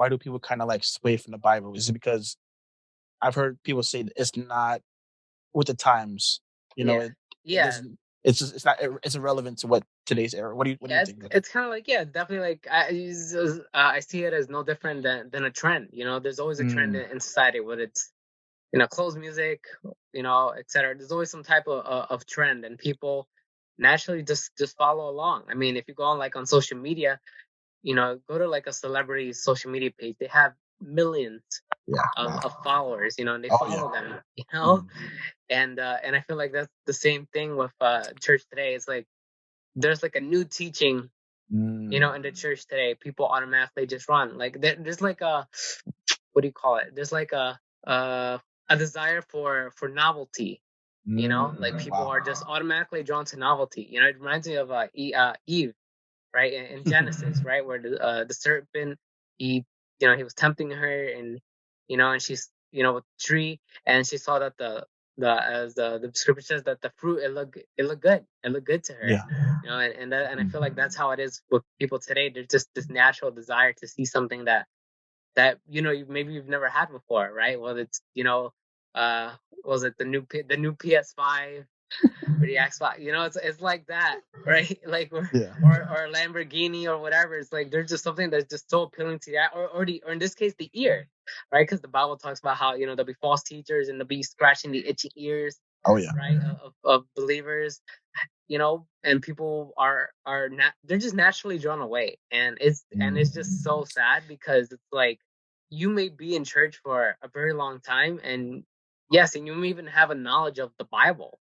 why do people kind of like sway from the Bible? Is it because I've heard people say that it's not with the times, you know, Yeah. it Yeah. doesn't, it's just, it's not, it's irrelevant to what today's era. What do you Yeah, think of it? it's kind of like, yeah, definitely like I see it as no different than a trend. There's always a trend Mm, in society, whether it's clothes, music, etc. There's always some type of trend, and people naturally just follow along. I mean, if you go on like on social media, go to like a celebrity social media page, they have millions yeah. of, Wow. of followers, and they Oh yeah. follow them, Mm, and I feel like that's the same thing with church today. It's like there's like a new teaching, mm, in the church today. People automatically just run. Like there's like a, what do you call it? There's like uh, a desire for novelty. Like people wow. are just automatically drawn to novelty. It reminds me of Eve, right, in Genesis, right, where the serpent, he he was tempting her, and she's with the tree, and she saw that the as the scripture says that the fruit, it looked good to her, Yeah. and I Mm, feel like that's how it is with people today. There's just this natural desire to see something that maybe you've never had before, right? Whether it's uh was it the new PS5 or the Xbox? It's like that, right? Like yeah. or Lamborghini or whatever. It's like there's just something that's just so appealing to that, or in this case the ear, right? Because the Bible talks about how there'll be false teachers and they'll be scratching the itchy ears, Oh yeah. right, of believers, and people they're just naturally drawn away, and it's just Mm, so sad because it's like you may be in church for a very long time, and yes, and you may even have a knowledge of the Bible,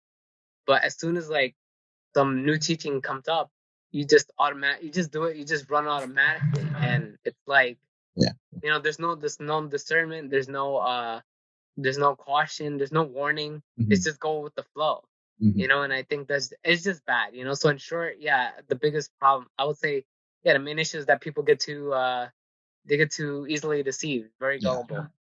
but as soon as like some new teaching comes up, you just do it, you just run automatically, and it's like yeah. there's no discernment, there's no caution, there's no warning. It's Hmm. just go with the flow, Hmm. and I think it's just bad. So in short, yeah, the biggest problem I would say, yeah, the main issue is that people get too easily deceived, very Yeah. gullible.